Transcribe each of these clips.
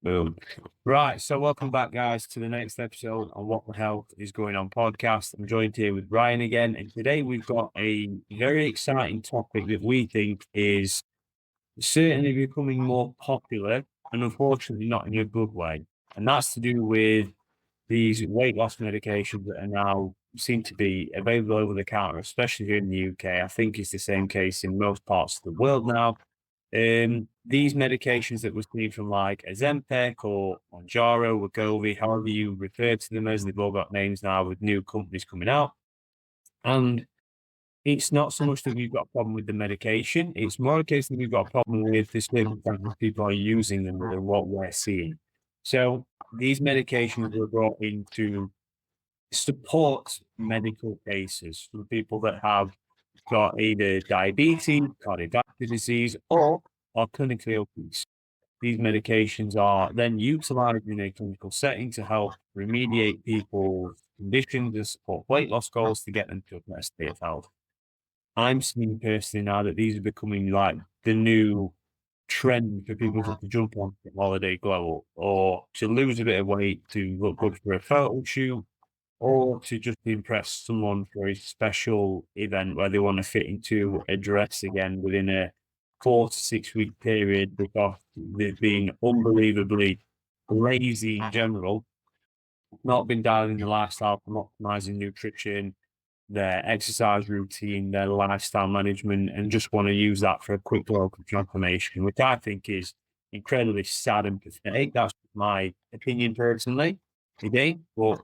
Boom. Right, so welcome back, guys, to the next episode on What the Health is Going On podcast. I'm joined here with Ryan again, and today we've got a very exciting topic that we think is certainly becoming more popular, and unfortunately not in a good way. And that's to do with these weight loss medications that are now seem to be available over the counter, especially here in the UK. I think it's the same case in most parts of the world now. These medications that we're seeing from like Ozempic or Mounjaro, Wegovy, however you refer to them as, they've all got names now with new companies coming out. And it's not so much that we've got a problem with the medication, it's more a case that we've got a problem with the circumstances people are using them and what we're seeing. So these medications were brought in to support medical cases for people that have got either diabetes, cardiovascular disease, or are clinically obese. These medications are then utilized in a clinical setting to help remediate people's conditions and support weight loss goals to get them to a better state of health. I'm seeing personally now that these are becoming like the new trend for people to jump on the holiday glow up, or to lose a bit of weight to look good for a photo shoot, or to just impress someone for a special event where they want to fit into a dress again within a 4 to 6 week period because they've been unbelievably lazy in general, not been dialing the lifestyle from optimizing nutrition, their exercise routine, their lifestyle management, and just want to use that for a quick local transformation, which I think is incredibly sad and pathetic. That's my opinion personally today, but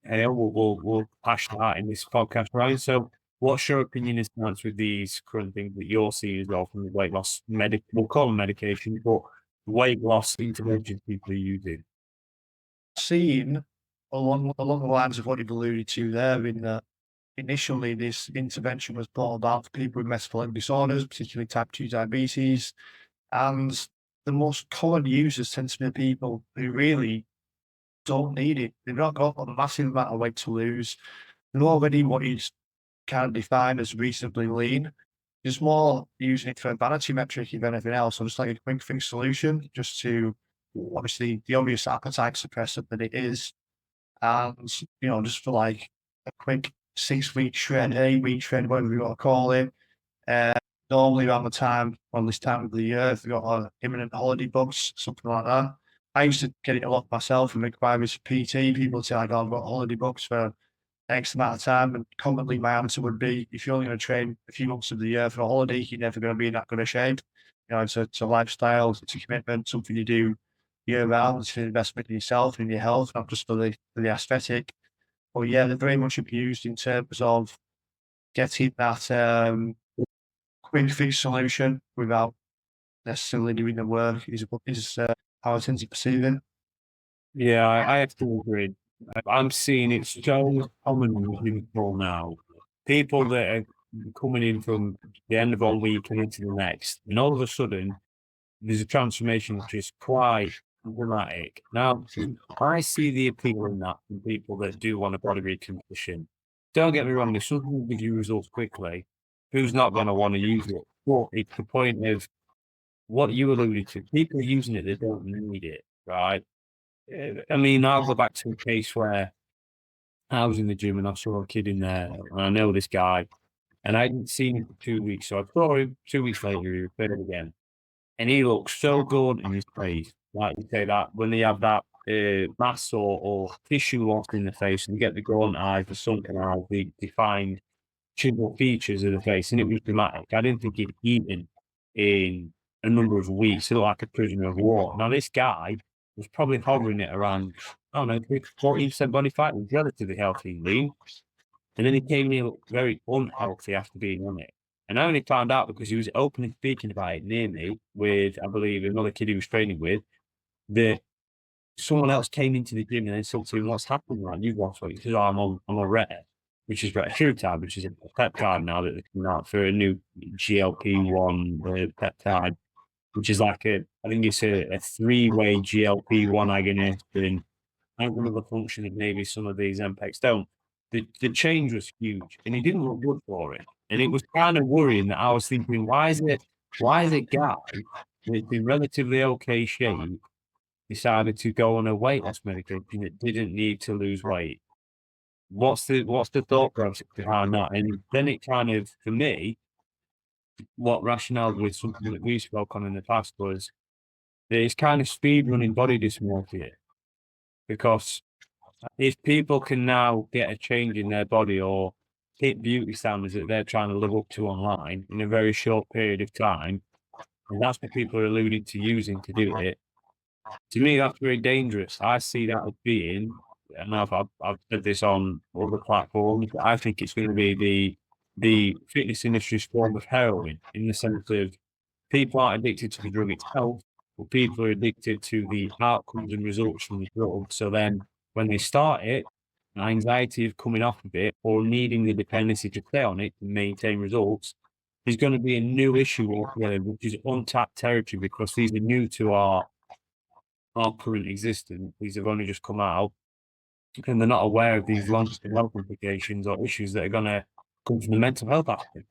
we'll hash that in this podcast, Ryan. So what's your opinion and stance with these current things that you're seeing as well from the weight loss we'll call them medication, but weight loss interventions people are using? Seen along the lines of what you've alluded to there, in that initially this intervention was brought about for people with metabolic disorders, particularly type 2 diabetes, and the most common users tend to be people who really don't need it. They've not got a massive amount of weight to lose. They're already what is kind of defined as reasonably lean. It's more using it for a vanity metric, if anything else, or just like a quick fix solution, just to obviously the obvious appetite suppressor that it is. And, just for like a quick 6-week shred, 8-week shred, whatever you want to call it. Normally around this time of the year, if you've got imminent holiday books, something like that. I used to get it a lot myself and make private PT. People would say, like, I've got holiday books for X amount of time. And commonly my answer would be, if you're only going to train a few months of the year for a holiday, you're never going to be in that good of shape. It's a lifestyle, it's a commitment, something you do year round. It's an investment in yourself and in your health, not just for the aesthetic. But yeah, they're very much abused in terms of getting that quick fix solution without necessarily doing the work, is how I tend to perceive it. Yeah, I have to agree. I'm seeing it so common with people now. People that are coming in from the end of one week and into the next, and all of a sudden, there's a transformation which is quite dramatic. Now, I see the appeal in that from people that do want a body recondition. Don't get me wrong, there's something with you results quickly. Who's not going to want to use it? But it's the point of what you alluded to. People are using it, they don't need it, right? I mean, I'll go back to a case where I was in the gym and I saw a kid in there, and I know this guy, and I hadn't seen him for 2 weeks. So I saw him 2 weeks later, he referred again. And he looks so good in his face. Like you say, that when they have that mass or tissue loss in the face, and you get the gaunt eyes, the sunken eyes, the defined chisel features of the face, and it was dramatic. I didn't think he'd eaten in a number of weeks. He looked like a prisoner of war. Now, this guy was probably hovering it around, I don't know, 14% body fat. He was relatively healthy and lean. And then he came in very unhealthy after being on it. And I only found out because he was openly speaking about it near me with, I believe, another kid he was training with, that someone else came into the gym and then said to him, "What's happening, man? You've lost weight." He says, "Oh, I'm on Retta," which is retatrutide, which is a peptide now that they're coming out for a new GLP-1 peptide, which is like I think it's a 3-way GLP-1 agonist, and I don't remember the function that maybe some of these MPEGs don't. The change was huge, and he didn't look good for it. And it was kind of worrying that I was thinking, why is it guy that's in relatively okay shape decided to go on a weight loss medication that didn't need to lose weight. What's the thought process behind that? And then it kind of, for me, what rationale with something that we spoke on in the past was that it's kind of speed running body dysmorphia. Because if people can now get a change in their body or hit beauty standards that they're trying to live up to online in a very short period of time, and that's what people are alluding to using to do it, to me, that's very dangerous. I see that as being, and I've said this on other platforms, I think it's going to be the fitness industry's form of heroin, in the sense of people aren't addicted to the drug itself, but people are addicted to the outcomes and results from the drug. So then when they start it, the anxiety of coming off of it or needing the dependency to stay on it to maintain results is going to be a new issue altogether, which is untapped territory because these are new to our current existence. These have only just come out, and they're not aware of these long-term health implications or issues that are going to come from the mental health aspect.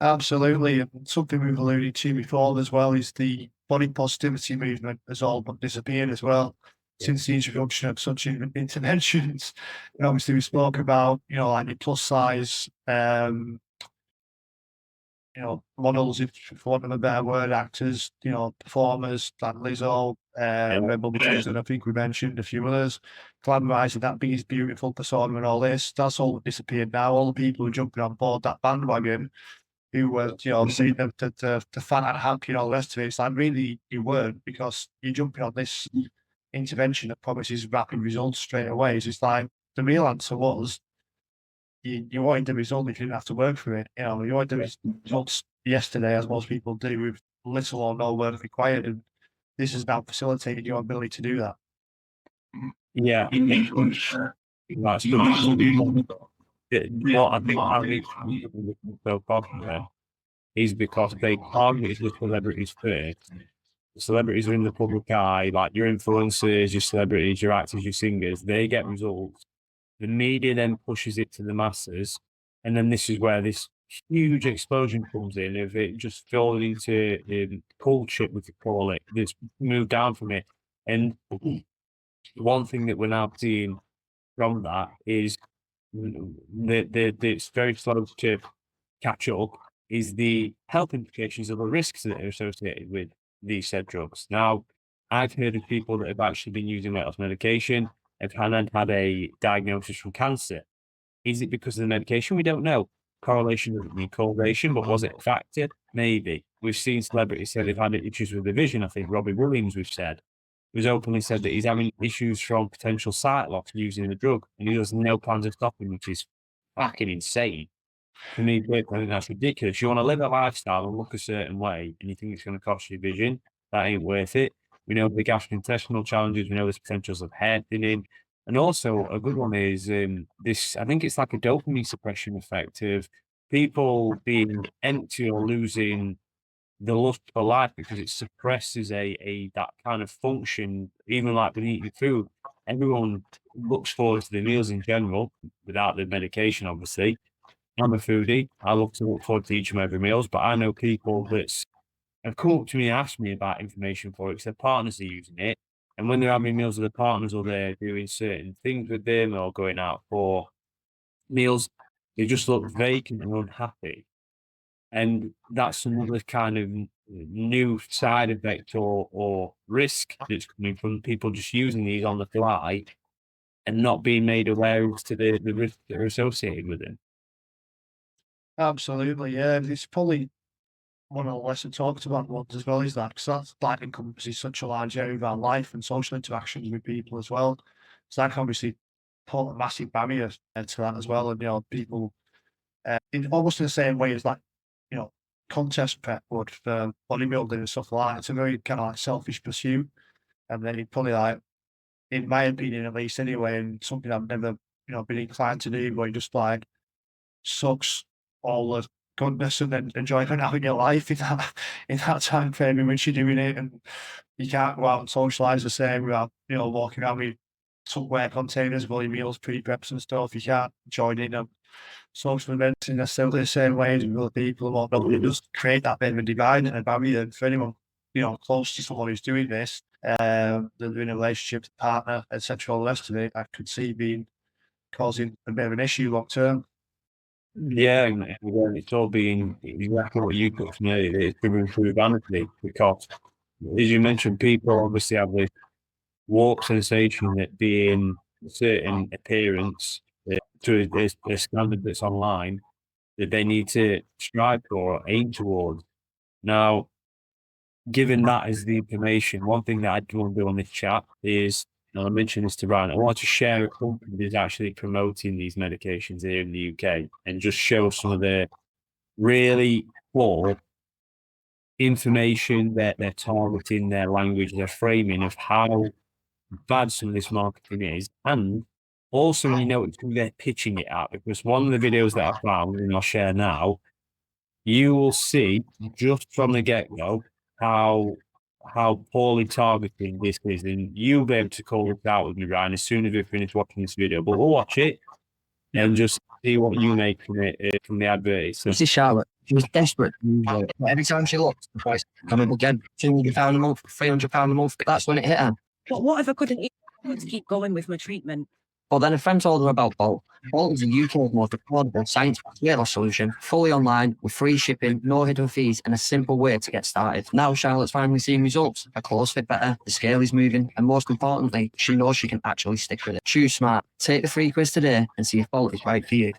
Absolutely. And something we've alluded to before as well is the body positivity movement has all but disappeared as well since the introduction of such interventions. And obviously we spoke about, like the plus size, models, if for want of a better word, actors, performers like Lizzo, Rebel Wilson, and I think we mentioned a few others, glamorizing that Beast Beautiful persona and all this. That's all disappeared now. All the people who are jumping on board that bandwagon who were, seeing them to fan and happy and all the rest of it. It's like, really, you weren't, because you're jumping on this intervention that promises rapid results straight away. So it's like, the real answer was, you wanted the result if you didn't have to work for it. You wanted the results yesterday, as most people do, with little or no work required. And this has now facilitated your ability to do that. Yeah. That's what I think how these so popular is because they target the celebrities first. The celebrities are in the public eye, like your influencers, your celebrities, your actors, your singers, they get results. The media then pushes it to the masses. And then this is where this huge explosion comes in of it just falling into culture, we could call it. It's moved down from it. And one thing that we're now seeing from that is it's very slow to catch up is the health implications of the risks that are associated with these said drugs. Now, I've heard of people that have actually been using weight loss medication and had a diagnosis from cancer. Is it because of the medication? We don't know. Correlation doesn't mean causation, but was it a factor? Maybe. We've seen celebrities say they've had issues with their vision. I think Robbie Williams, we've said, who's openly said that he's having issues from potential sight loss using the drug, and he has no plans of stopping, which is fucking insane. For me, I think that's ridiculous. You want to live a lifestyle and look a certain way, and you think it's going to cost you vision, that ain't worth it. We know the gastrointestinal challenges, we know there's potentials of hair thinning. And also, a good one is this, I think it's like a dopamine suppression effect of people being empty or losing the lust for life because it suppresses a that kind of function, even like with eating food. Everyone looks forward to the meals in general, without the medication, obviously. I'm a foodie. I love to look forward to each and every meals, but I know people that have come up to me and asked me about information for it because their partners are using it. And when they're having meals with their partners or they're doing certain things with them or going out for meals, they just look vacant and unhappy. And that's another kind of new side effect or risk that's coming from people just using these on the fly and not being made aware as to the risks that are associated with it. Absolutely, yeah. It's probably one of the lesser talked about ones as well, is that, because that encompasses such a large area of our life and social interactions with people as well. So that can obviously put a massive barrier to that as well. And, people, in almost in the same way as like, contest prep would for bodybuilding and stuff like that. It's a very kind of like selfish pursuit. And then it probably like, in my opinion at least anyway, and something I've never, been inclined to do, but it just like sucks all the goodness and enjoyment out of your life in that time frame in which you're doing it, and you can't go out and socialise the same without, walking around with Tupperware containers, full of meals, pre-preps and stuff. You can't join in social events in necessarily the same way as with other people and whatnot. It does create that bit of a divide and a barrier for anyone. close to someone who's doing this, they're in a relationship, partner, etc., all the rest of it, I could see being causing a bit of an issue long term. Yeah, and again, it's all being exactly what you put from earlier. It's driven through vanity because, as you mentioned, people obviously have this warped sensation that being a certain appearance to a standard that's online that they need to strive for or aim towards. Now, given that as the information, one thing that I do want to do on this chat is, and I mentioned this to Ryan, I want to share a company that's actually promoting these medications here in the UK and just show some of the really flawed information that they're targeting, their language, their framing of how bad some of this marketing is. And also, who they're pitching it at, because one of the videos that I found, and I'll share now, you will see just from the get-go how poorly targeting this is, and you'll be able to call it out with me, Ryan, as soon as we finish watching this video. But we'll watch it and just see what you make from it from the advert. So, This is Charlotte. She was desperate. Every time she looked, the price coming again. £200 a month, £300 a month. That's when it hit her. But what if I couldn't to keep going with my treatment? But then a friend told her about Bolt. Bolt is the UK's most affordable science-backed weight loss solution, fully online, with free shipping, no hidden fees, and a simple way to get started. Now Charlotte's finally seeing results. Her clothes fit better, the scale is moving, and most importantly, she knows she can actually stick with it. Choose smart. Take the free quiz today and see if Bolt is right for you.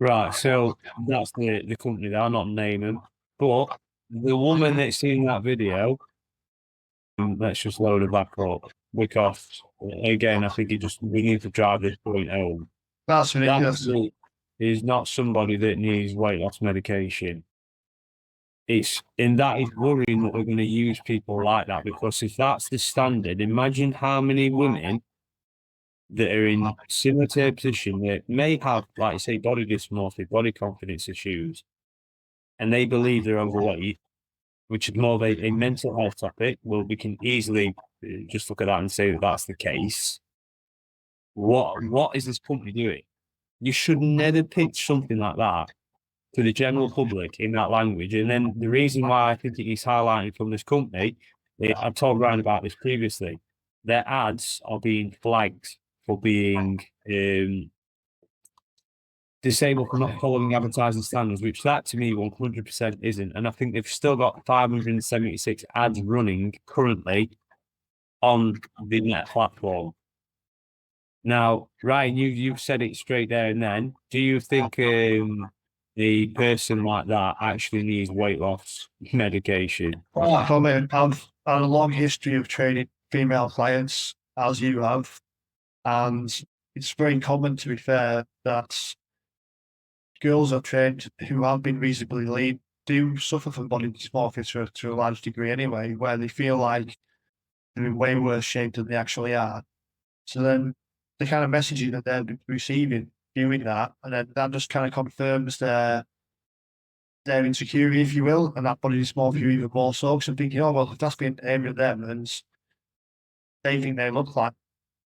right, so that's the company that I'm not naming, but the woman that's seen that video, let's just load it back up because, again, I think we need to drive this point home. That's ridiculous. That is not somebody that needs weight loss medication. And that is worrying that we're going to use people like that, because if that's the standard, imagine how many women that are in similar to a position that may have, like I say, body dysmorphia, body confidence issues, and they believe they're overweight, which is more of a mental health topic. Well, we can easily just look at that and say that that's the case. What is this company doing? You should never pitch something like that to the general public in that language. And then the reason why I think it is highlighted from this company, I've told Ryan about this previously, their ads are being flagged for being disabled for not following advertising standards, which that to me 100% isn't. And I think they've still got 576 ads running currently on the net platform. Now, Ryan, you've said it straight there and then. Do you think the person like that actually needs weight loss medication? I've had a long history of training female clients, as you have, and it's very common, to be fair, that girls are trained who have been reasonably lean do suffer from body dysmorphia to a large degree anyway, where they feel like they're in way worse shape than they actually are. So then the kind of messaging that they're receiving doing that, and then that just kind of confirms their insecurity, if you will, and that body dysmorphia even more so. So I'm thinking, oh, well, if that's being aimed at them, and they think they look like,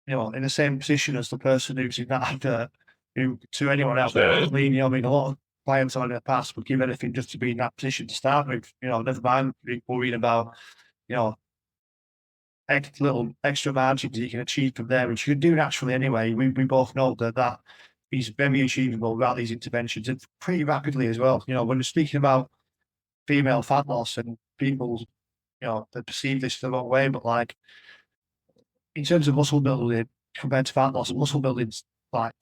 in the same position as the person who's in that advert, who to anyone else, I mean, a lot of clients on in the past would give anything just to be in that position to start with, never mind worrying about, little extra margins you can achieve from there, which you can do naturally anyway. We both know that is very achievable without these interventions, and pretty rapidly as well. When we're speaking about female fat loss and people, they perceive this the wrong way, but like in terms of muscle building compared to fat loss, muscle building's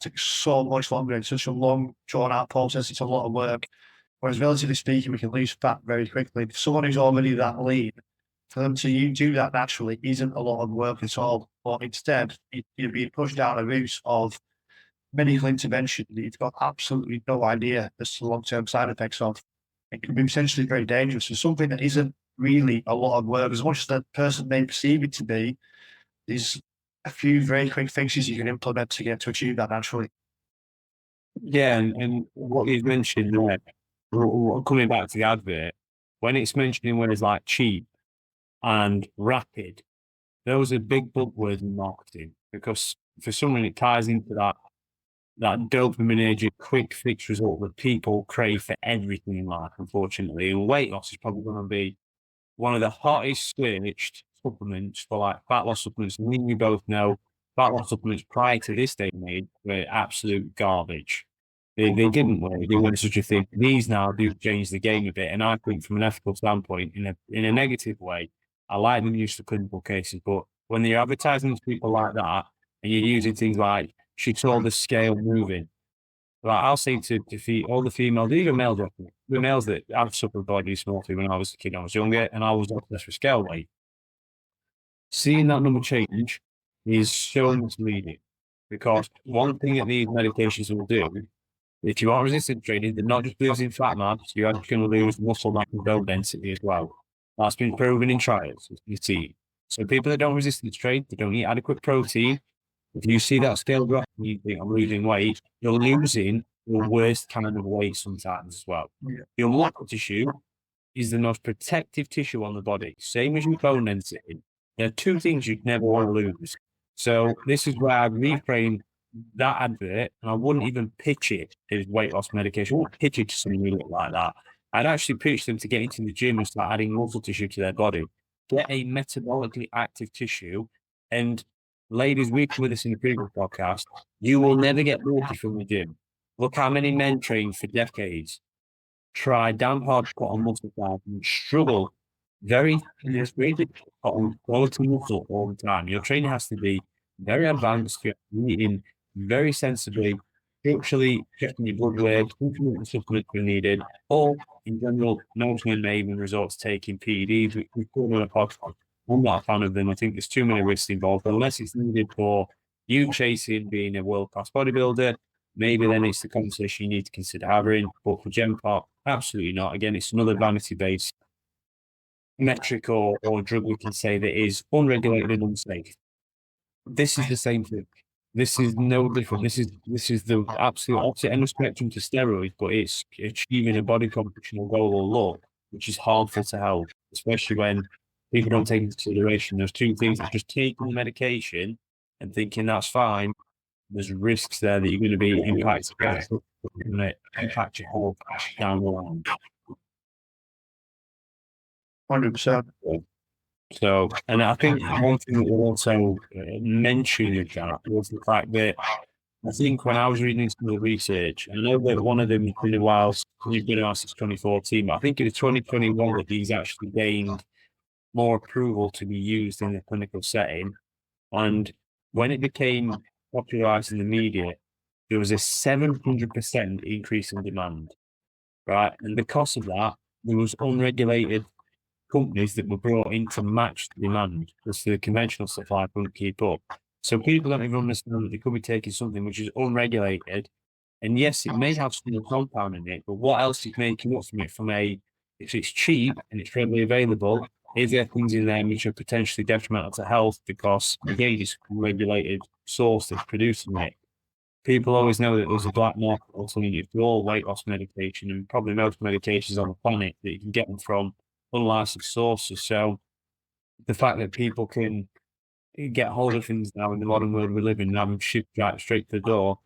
takes so much longer. It's such a long, drawn out process. It's a lot of work. Whereas relatively speaking, we can lose fat very quickly. If someone who's already that lean, for them to do that naturally isn't a lot of work at all. But instead, you're being pushed down a route of medical intervention that you've got absolutely no idea as to the long-term side effects of. It can be potentially very dangerous. So something that isn't really a lot of work, as much as the person may perceive it to be, is a few very quick fixes you can implement to achieve that naturally. Yeah, and what you've mentioned there, coming back to the advert, when it's mentioning words like cheap and rapid, those are big buzzwords in marketing, because for some reason it ties into that dopaminergic quick fix result that people crave for everything in life, unfortunately. And weight loss is probably going to be one of the hottest searched supplements for like fat loss supplements. Me and you both know fat loss supplements prior to this day and age were absolute garbage. They didn't work. They weren't such a thing. These now do change the game a bit. And I think from an ethical standpoint, in a negative way, I like them used for clinical cases. But when you're advertising to people like that and you're using things like she saw the scale moving, like I'll say to all the females, even males, the males that I've suffered body dysmorphia when I was a kid, I was younger, and I was obsessed with scale weight. Seeing that number change is so misleading because one thing that these medications will do, if you are resistant training, they're not just losing fat mass, you're actually going to lose muscle mass and bone density as well. That's been proven in trials, as you see. So people that don't resistance train, they don't eat adequate protein. If you see that scale drop and you think I'm losing weight, you're losing the worst kind of weight sometimes as well. Yeah. Your muscle tissue is the most protective tissue on the body, same as your bone density. There are two things you'd never want to lose. So this is where I reframe that advert, and I wouldn't even pitch it as weight loss medication. I wouldn't pitch it to somebody who looked like that. I'd actually pitch them to get into the gym and start adding muscle tissue to their body. Get a metabolically active tissue. And ladies, we've with us in the previous podcast, you will never get bulky from the gym. Look how many men train for decades, try damn hard to put on muscle size and struggle very difficult to put on quality muscle all the time. Your training has to be very advanced, you're eating very sensibly, structurally checking your blood work, implementing supplements when needed, or in general, most men may even resort to taking PEDs, which we've covered on a podcast. I'm not a fan of them. I think there's too many risks involved, unless it's needed for you chasing being a world-class bodybuilder. Maybe then it's the conversation you need to consider having. But for Gen Pop, absolutely not. Again, it's another vanity-based metric or drug we can say that is unregulated and unsafe. This is the same thing. This is no different. This is the absolute opposite end of spectrum to steroids, but it's achieving a body compositional goal or look, which is harmful to health, especially when people don't take into consideration those two things. It's just taking the medication and thinking that's fine. There's risks there that you're going to be impacted. You're going to impact your whole down the line. 100%. So, and I think one thing that we'll also mention with that was the fact that I think when I was reading some of the research, I know that one of them has been a while, he's been around since 2014, but I think it was 2021 that he's actually gained more approval to be used in a clinical setting. And when it became popularized in the media, there was a 700% increase in demand, right? And because of that, there was unregulated companies that were brought in to match the demand because the conventional supply couldn't keep up. So people don't even understand that they could be taking something which is unregulated. And yes, it may have some compound in it, but what else is making up from it if it's cheap and it's readily available, is there things in there which are potentially detrimental to health because, again, it's a regulated source that's producing it. People always know that there's a black market alternative to all weight loss medication and probably most medications on the planet that you can get them from unlicensed sources. So the fact that people can get hold of things now in the modern world we live in and have them shipped right straight to the door,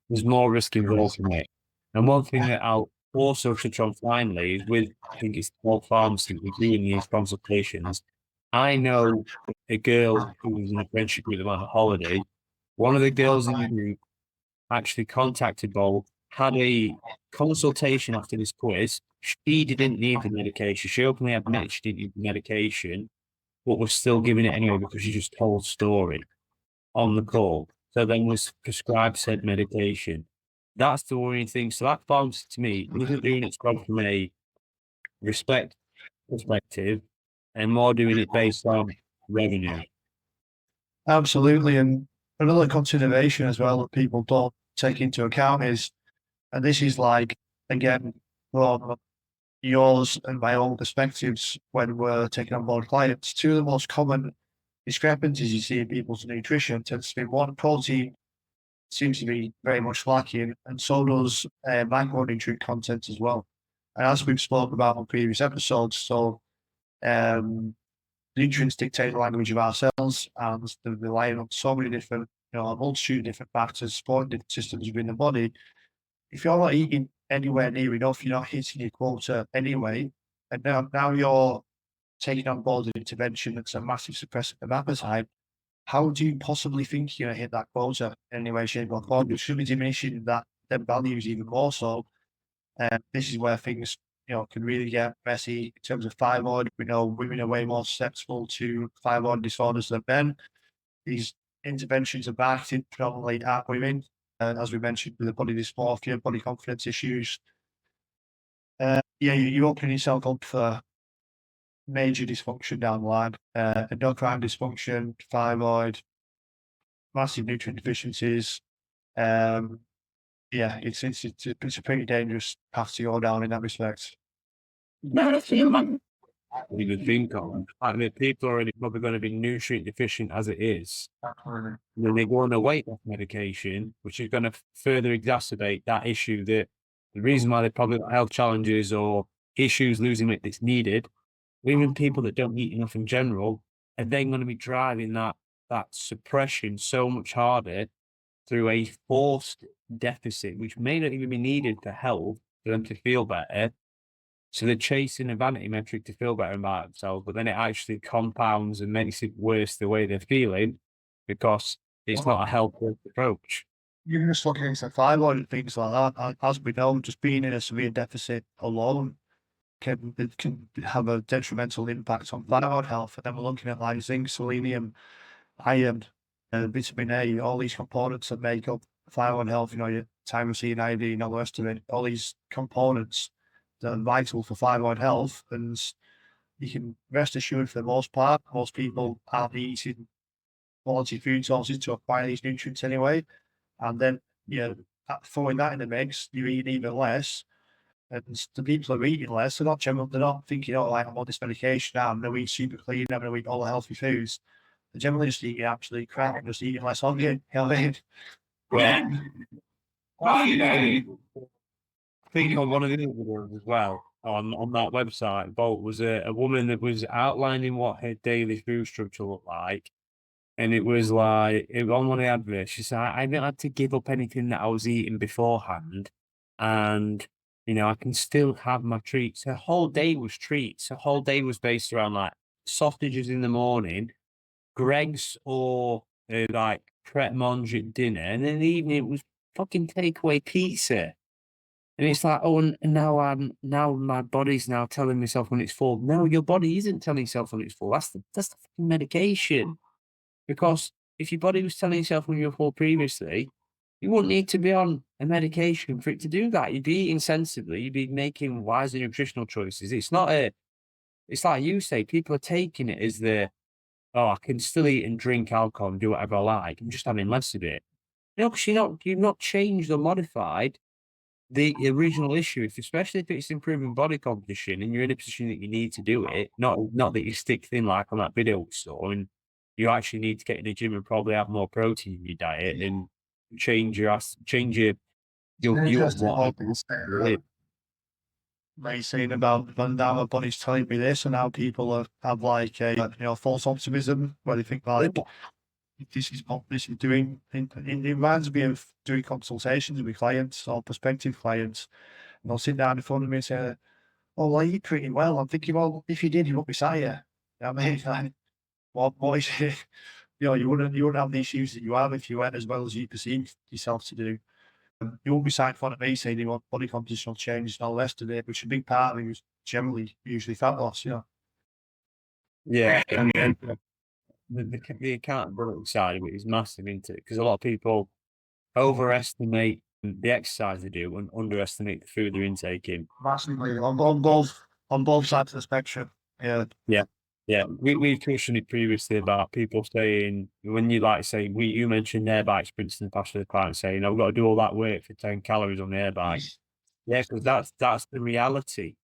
there's more risk involved in it. And one thing that I'll also touch on finally is with, I think it's 12 pharmacy that we're doing these consultations. I know a girl who was in a friendship with them on a holiday. One of the girls in the group actually contacted Bowl, had a consultation after this quiz. She didn't need the medication. She openly admitted she didn't need the medication, but was still giving it anyway because she just told story on the call. So then was prescribed said medication. That's the worrying thing. So that pharmacy to me isn't doing its job from a respect perspective and more doing it based on revenue. Absolutely. And another consideration as well that people don't take into account is, and this is like, again, from yours and my own perspectives when we're taking on board clients, two of the most common discrepancies you see in people's nutrition tends to be one, protein seems to be very much lacking, and so does macronutrient content as well. And as we've spoken about on previous episodes, so nutrients dictate the language of our cells, and they're relying on so many different a multitude of different factors, supporting different systems within the body. If you're not eating anywhere near enough, you're not hitting your quota anyway, and now you're taking on board an intervention that's a massive suppressant of appetite, how do you possibly think you're going to hit that quota in any way, shape, or form? It should be diminishing them values even more so. This is where things, can really get messy in terms of thyroid. We know women are way more susceptible to thyroid disorders than men. These interventions are targeted predominantly at women, as we mentioned, with the body dysmorphia, body confidence issues. You're opening yourself up for major dysfunction down the line, endocrine dysfunction, thyroid, massive nutrient deficiencies. It's a pretty dangerous path to go down in that respect. You could think of. I mean, people are already probably going to be nutrient deficient as it is. And then they go on a weight loss medication, which is going to further exacerbate that issue. That the reason why they probably got health challenges or issues losing weight that's needed, even people that don't eat enough in general, are then going to be driving that suppression so much harder through a forced deficit, which may not even be needed for health for them to feel better. So they're chasing a vanity metric to feel better about themselves, but then it actually compounds and makes it worse the way they're feeling because it's not a healthy approach. Even just looking at thyroid and things like that, as we know, just being in a severe deficit alone can have a detrimental impact on thyroid health. And then we're looking at like zinc, selenium, iron, vitamin A, all these components that make up thyroid health, your tyrosine, iodine, all the rest of it, all these components that are vital for thyroid health. And you can rest assured, for the most part, most people aren't eating quality food sources to acquire these nutrients anyway. And then, throwing that in the mix, you're eating even less. And the people who are eating less, they're not thinking, I'm on this medication now, I'm going to eat super clean, I'm going to eat all the healthy foods. They're generally just eating absolute crap and just eating less on you. You know what I mean? I think on one of the other videos as well, on that website, Bolt was a woman that was outlining what her daily food structure looked like. And it was like, on one of the adverts, she said, I didn't have to give up anything that I was eating beforehand. And, I can still have my treats. Her whole day was treats. Her whole day was based around like sausages in the morning, Greg's or like Pret Mange at dinner. And in the evening, it was fucking takeaway pizza. And it's like, and now my body's now telling myself when it's full. No, your body isn't telling yourself when it's full. That's the fucking medication. Because if your body was telling yourself when you were full previously, you wouldn't need to be on a medication for it to do that. You'd be eating sensibly. You'd be making wiser nutritional choices. It's like you say, people are taking it as I can still eat and drink alcohol and do whatever I like. I'm just having less of it. No, because you've not changed or modified the original issue, especially if it's improving body composition and you're in a position that you need to do it, not that you stick thin like on that video we saw, and you actually need to get in the gym and probably have more protein in your diet and change your view of what Like saying about, and now my body's telling me this, and now people have like a false optimism where they think like this is what this is doing. It reminds me of doing consultations with clients or prospective clients, and they'll sit down in front of me and say, well, I eat pretty well. I'm thinking, well, if you did, you wouldn't be sat here. You know what I mean? Like, what is it? You wouldn't have the issues that you have if you went as well as you perceive yourself to do. You won't be sat in front of me saying you want body compositional change and all the rest of it, which a big part of it is generally usually fat loss, Yeah, and the accountability side of it is massive, isn't it? Because a lot of people overestimate the exercise they do and underestimate the food they're intaking. Massively on both sides of the spectrum. Yeah, we've touched on it previously about people saying, when you you mentioned air bike sprints in the past with the client saying, I've got to do all that work for 10 calories on the air bike. Yeah, because that's the reality.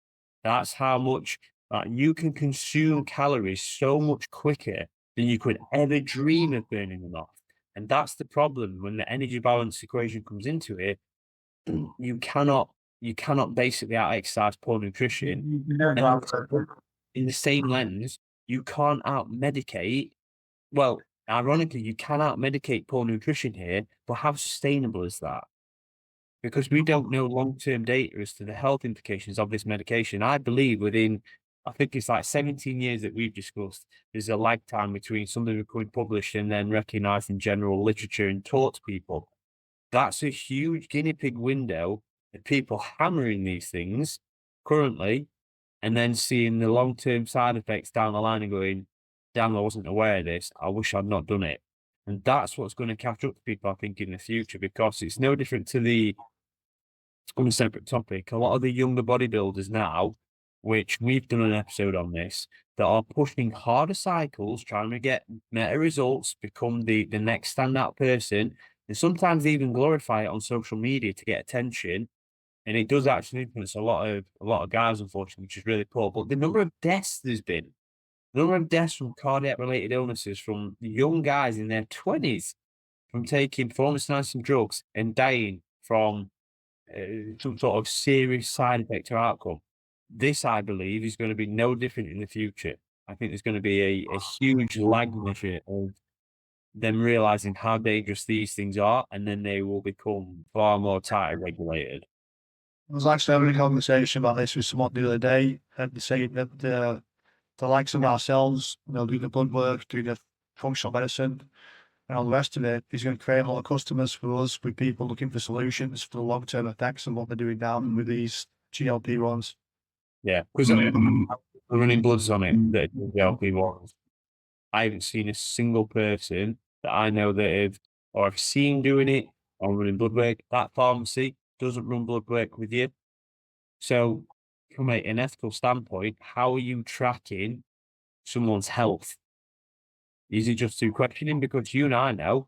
That's how much you can consume calories so much quicker than you could ever dream of burning them off. And that's the problem when the energy balance equation comes into it. You cannot basically out-exercise poor nutrition. In the same lens, you can't out-medicate. Well, Ironically, you cannot medicate poor nutrition here, but how sustainable is that? Because we don't know long-term data as to the health implications of this medication. I believe I think it's like 17 years that we've discussed, there's a lag time between something becoming published and then recognized in general literature and taught to people. That's a huge guinea pig window of people hammering these things currently and then seeing the long-term side effects down the line and going, damn, I wasn't aware of this. I wish I'd not done it. And that's what's going to catch up to people, I think, in the future, because it's no different to on a separate topic. A lot of the younger bodybuilders now, which we've done an episode on this, that are pushing harder cycles, trying to get meta results, become the next standout person, and sometimes even glorify it on social media to get attention. And it does actually influence a lot of guys, unfortunately, which is really poor. But the number of deaths there's been, the number of deaths from cardiac related illnesses from young guys in their 20s from taking performance enhancing drugs and dying from some sort of serious side effect or outcome. This, I believe, is going to be no different in the future. I think there's going to be a huge lag measure of them realizing how dangerous these things are, and then they will become far more tightly regulated. I was actually having a conversation about this with someone the other day, and saying that the likes of ourselves, doing the blood work, doing the functional medicine, and all the rest of it is going to create a lot of customers for us, with people looking for solutions for the long-term effects of what they're doing now with these GLP-1s. Yeah, because I'm running bloods on it that GLP-1s. I haven't seen a single person that I know that I've seen doing it or running blood work. That pharmacy doesn't run blood work with you. So from an ethical standpoint, how are you tracking someone's health? Is it just through questioning? Because you and I know,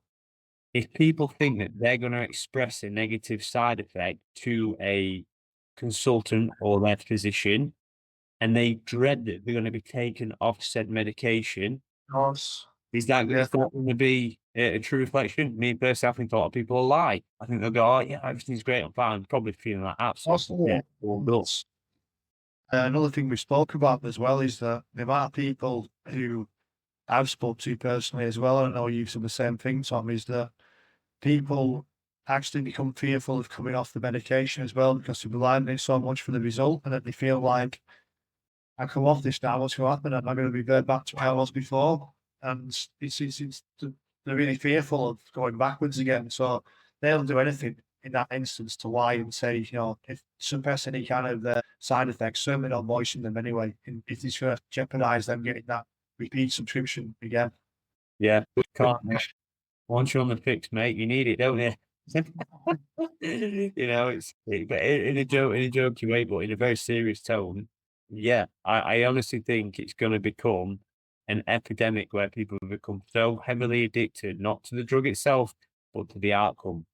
if people think that they're going to express a negative side effect to a consultant or their physician, and they dread that they're going to be taken off said medication, is that going to be a true reflection? Me personally, I think a lot of people will lie. I think they'll go, "Oh yeah, everything's great, I'm fine." Probably feeling like absolutely nuts. Another thing we spoke about as well is that the amount of people who I've spoke to personally as well, and I know you've said the same thing, Tom, is that people actually become fearful of coming off the medication as well, because they've relied on it so much for the result, and that they feel like, I come off this now, what's going to happen? Am I going to revert back to where I was before? And they're really fearful of going backwards again. So they'll do anything in that instance to lie and say, if suppress any kind of side effects, certainly not moisten them anyway. And if it's going to jeopardize them getting that repeat subscription again. Yeah, can't. Once you're on the fix, mate, you need it, don't you? But in a jokey way, but in a very serious tone. Yeah, I honestly think it's going to become an epidemic where people become so heavily addicted, not to the drug itself, but to the outcome,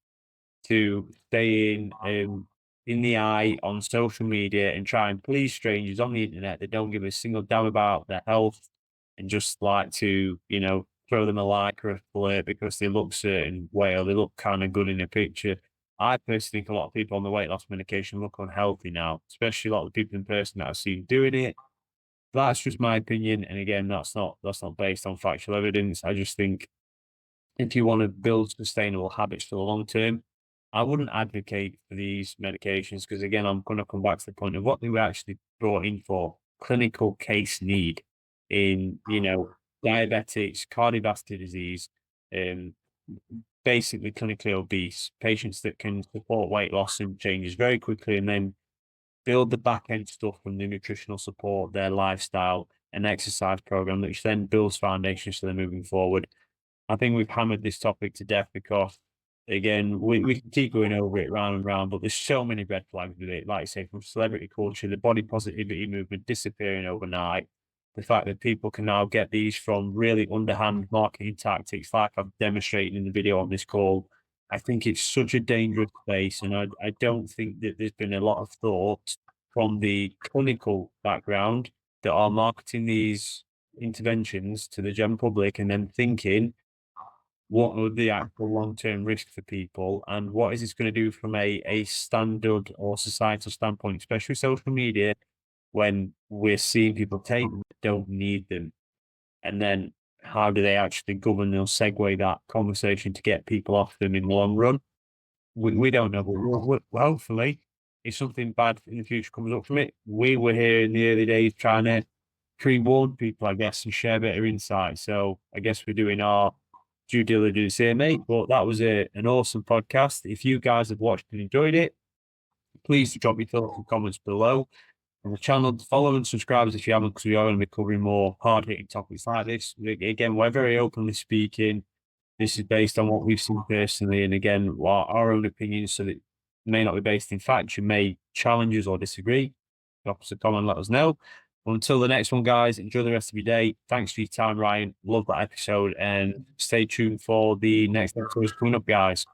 to staying in the eye on social media and try and please strangers on the internet that don't give a single damn about their health and just like to, throw them a like or a flirt because they look certain way or they look kind of good in a picture. I personally think a lot of people on the weight loss medication look unhealthy now, especially a lot of the people in person that I've seen doing it. That's just my opinion. And again, that's not based on factual evidence. I just think if you want to build sustainable habits for the long term, I wouldn't advocate for these medications because again, I'm going to come back to the point of what they were actually brought in for: clinical case need in, diabetics, cardiovascular disease, basically clinically obese patients that can support weight loss and changes very quickly, and then build the back end stuff from the nutritional support, their lifestyle and exercise program, which then builds foundations for them moving forward. I think we've hammered this topic to death because, again, we can keep going over it round and round, but there's so many red flags with it. Like I say, from celebrity culture, the body positivity movement disappearing overnight, the fact that people can now get these from really underhand marketing tactics, like I've demonstrated in the video on this call. I think it's such a dangerous space, and I don't think that there's been a lot of thought from the clinical background that are marketing these interventions to the general public and then thinking, what are the actual long-term risks for people and what is this going to do from a standard or societal standpoint, especially social media, when we're seeing people take them that don't need them. And then how do they actually govern or segue that conversation to get people off them in the long run? We don't know, but hopefully, if something bad in the future comes up from it, we were here in the early days trying to pre-warn people, I guess, and share better insight. So I guess we're doing our due diligence here, mate. But that was an awesome podcast. If you guys have watched and enjoyed it, please drop your thoughts and comments below. On the channel, follow and subscribe if you haven't, because we are going to be covering more hard-hitting topics like this. Again, we're very openly speaking. This is based on what we've seen personally, and again, our own opinions, so that it may not be based in fact. You may challenge us or disagree. Drop us a comment, let us know. Well, until the next one, guys, enjoy the rest of your day. Thanks for your time, Ryan. Love that episode, and stay tuned for the next episode coming up, guys.